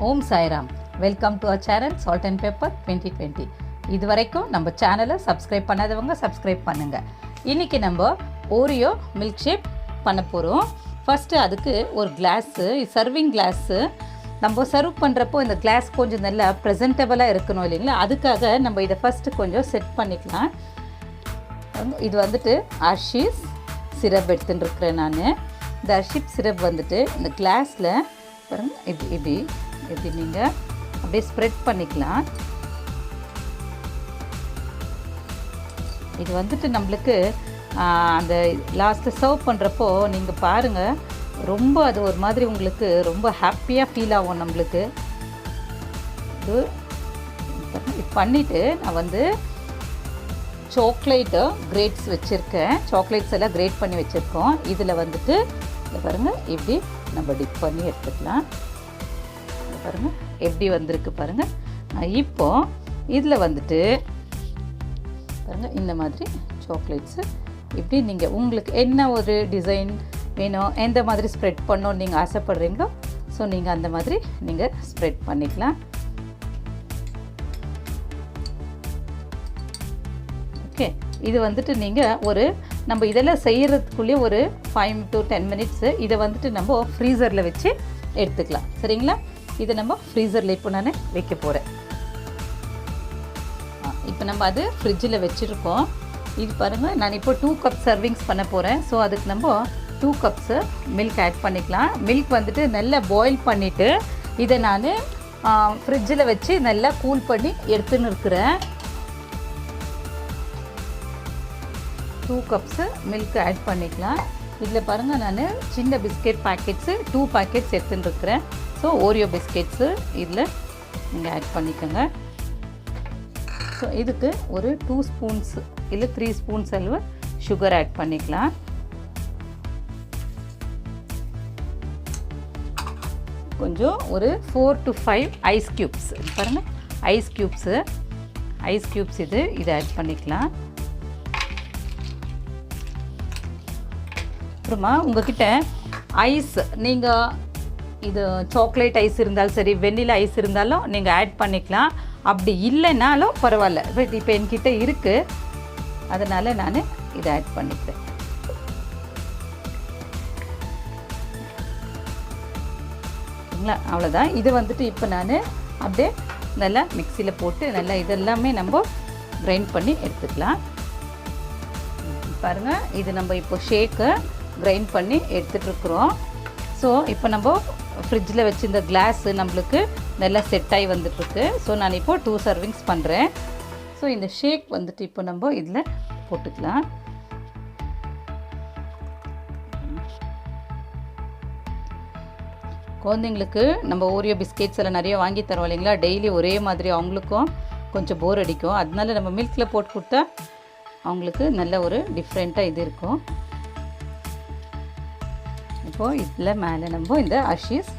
Om Sairam. Welcome to our channel salt and pepper 2020. இது வரைக்கும் நம்ம சேனலை சப்ஸ்கிரைப் பண்ணாதவங்க சப்ஸ்கிரைப் பண்ணுங்கள். இன்றைக்கி நம்ம ஓரியோ மில்க் ஷேக் பண்ண போகிறோம். ஃபஸ்ட்டு அதுக்கு ஒரு கிளாஸு, சர்விங் கிளாஸு நம்ம சர்வ் பண்ணுறப்போ இந்த கிளாஸ் கொஞ்சம் நல்லா ப்ரெசன்டபுளாக இருக்கணும் இல்லைங்களா, அதுக்காக நம்ம இதை ஃபஸ்ட்டு கொஞ்சம் செட் பண்ணிக்கலாம். இது வந்துட்டு அர்ஷீஸ் சிரப் எடுத்துகிட்டு இருக்கிறேன் நான். இந்த அர்ஷீஸ் சிரப் வந்துட்டு இந்த கிளாஸில் பாருங்கள், இப்படி நீங்கள் அப்படியே ஸ்ப்ரெட் பண்ணிக்கலாம். இது வந்துட்டு நம்மளுக்கு அந்த லாஸ்ட்டு சர்வ் பண்ணுறப்போ நீங்கள் பாருங்கள், ரொம்ப அது ஒரு மாதிரி உங்களுக்கு ரொம்ப ஹாப்பியாக ஃபீல் ஆகும் நம்மளுக்கு. இது பண்ணிவிட்டு நான் வந்து சாக்லேட்டு கிரேட்ஸ் வச்சுருக்கேன். சாக்லேட்ஸ் எல்லாம் கிரேட் பண்ணி வச்சுருக்கோம். இதில் வந்துட்டு பாருங்கள், இப்படி நம்ம டிப் பண்ணி எடுத்துக்கலாம். பாருங்கள் எப்படி வந்திருக்கு பாருங்கள். இப்போது இதில் வந்துட்டு பாருங்கள், இந்த மாதிரி சாக்லேட்ஸு இப்படி நீங்கள் உங்களுக்கு என்ன ஒரு டிசைன் வேணும், எந்த மாதிரி ஸ்ப்ரெட் பண்ணணும்னு நீங்கள் ஆசைப்படுறீங்களோ ஸோ நீங்கள் அந்த மாதிரி நீங்கள் ஸ்ப்ரெட் பண்ணிக்கலாம். ஓகே, இது வந்துட்டு நீங்கள் நம்ம இதெல்லாம் செய்கிறதுக்குள்ளேயே ஒரு 5 to 10 minutes இதை வந்துட்டு நம்ம ஃப்ரீசரில் வச்சு எடுத்துக்கலாம். சரிங்களா, இதை நம்ம ஃப்ரீசரில் இப்போ நான் வைக்க போகிறேன். இப்போ நம்ம அது ஃப்ரிட்ஜில் வச்சுருக்கோம். இது பாருங்கள், நான் இப்போ 2 cups சர்விங்ஸ் பண்ண போகிறேன். ஸோ அதுக்கு நம்ம 2 cups மில்க் ஆட் பண்ணிக்கலாம். மில்க் வந்துட்டு நல்லா பாயில் பண்ணிவிட்டு இதை நான் ஃப்ரிட்ஜில் வச்சு நல்லா கூல் பண்ணி எடுத்துன்னு இருக்கிறேன். 2 cups மில்க் ஆட் பண்ணிக்கலாம். இதில் பாருங்கள், நான் சின்ன பிஸ்கெட் பேக்கெட்ஸு 2 packets எடுத்துன்னு இருக்கிறேன். ஸோ ஓரியோ பிஸ்கெட்ஸு இதில் நீங்கள் ஆட் பண்ணிக்கோங்க. ஸோ இதுக்கு ஒரு 2 spoons இல்லை 3 spoons அளவு சுகர் ஆட் பண்ணிக்கலாம். கொஞ்சம் ஒரு 4 to 5 ஐஸ் க்யூப்ஸ் பாருங்கள், ஐஸ் க்யூப்ஸ் இதை ஆட் பண்ணிக்கலாம். அப்புறமா உங்கள்கிட்ட ஐஸ், நீங்கள் இது சாக்லேட் ஐஸ் இருந்தாலும் சரி, வெண்ணிலா ஐஸ் இருந்தாலும் நீங்கள் ஆட் பண்ணிக்கலாம். அப்படி இல்லைனாலும் பரவாயில்ல, பட் இப்போ என்கிட்ட இருக்குது, அதனால் நான் இதை ஆட் பண்ணிக்கிறேன். சரிங்களா, அவ்வளோதான். இது வந்துட்டு இப்போ நான் அப்படியே நல்லா மிக்சியில் போட்டு நல்லா இதெல்லாமே நம்ம கிரைண்ட் பண்ணி எடுத்துக்கலாம். பாருங்கள், இது நம்ம இப்போ ஷேக்கு கிரைண்ட் பண்ணி எடுத்துகிட்ருக்குறோம். ஸோ இப்போ நம்ம ஃப்ரிட்ஜில் வச்சு இந்த கிளாஸு நம்மளுக்கு நல்லா செட் ஆகி வந்துட்டுருக்கு. ஸோ நான் இப்போது 2 servings பண்ணுறேன். ஸோ இந்த ஷேக் வந்துட்டு இப்போ நம்ம இதில் போட்டுக்கலாம். குழந்தைங்களுக்கு நம்ம ஓரியோ பிஸ்கெட்ஸ் எல்லாம் நிறைய வாங்கி தரோம் இல்லைங்களா, டெய்லி ஒரே மாதிரி அவங்களுக்கும் கொஞ்சம் போர் அடிக்கும். அதனால நம்ம மில்கில் போட்டு கொடுத்தா அவங்களுக்கு நல்ல ஒரு டிஃப்ரெண்ட்டாக இது இருக்கும். இப்போது இதில் மேலே நம்ம இந்த அர்ஷீஸ்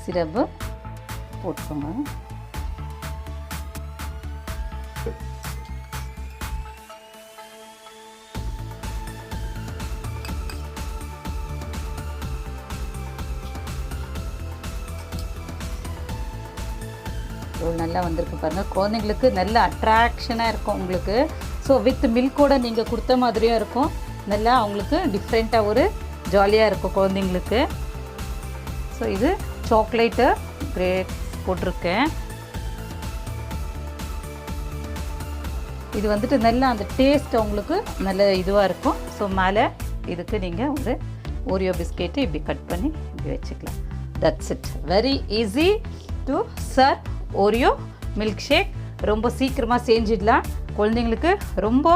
சிரப்பு போட்டுக்கோங்க. நல்லா வந்திருக்கு பாருங்கள், குழந்தைங்களுக்கு நல்ல அட்ராக்ஷனாக இருக்கும் உங்களுக்கு. ஸோ வித் மில்கோட நீங்கள் கொடுத்த மாதிரியும் இருக்கும், நல்லா அவங்களுக்கு டிஃப்ரெண்ட்டாக ஒரு ஜாலியாக இருக்கும் குழந்தைங்களுக்கு. ஸோ இது சாக்லேட்டு கிரேப்ஸ் போட்டிருக்கேன். இது வந்துட்டு நல்லா அந்த டேஸ்ட் அவங்களுக்கு நல்ல இதுவாக இருக்கும். ஸோ மேலே இதுக்கு நீங்கள் ஒரு ஓரியோ பிஸ்கெட்டு இப்படி கட் பண்ணி இப்படி வச்சுக்கலாம். That's it, very easy to serve Oreo milk shake. ரொம்ப சீக்கிரமாக செஞ்சிடலாம். குழந்தைங்களுக்கு ரொம்ப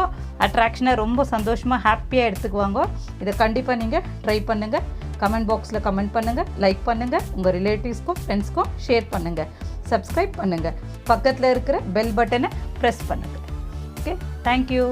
அட்ராக்ஷனாக, ரொம்ப சந்தோஷமாக, ஹாப்பியாக எடுத்துக்குவாங்க. இதை கண்டிப்பாக நீங்கள் ட்ரை பண்ணுங்கள். கமெண்ட் பாக்ஸில் கமெண்ட் பண்ணுங்கள், லைக் பண்ணுங்கள், உங்கள் ரிலேட்டிவ்ஸ்க்கும் ஃப்ரெண்ட்ஸ்க்கும் ஷேர் பண்ணுங்கள், சப்ஸ்கிரைப் பண்ணுங்கள், பக்கத்தில் இருக்கிற பெல் பட்டனை ப்ரெஸ் பண்ணுங்கள். Okay, thank you.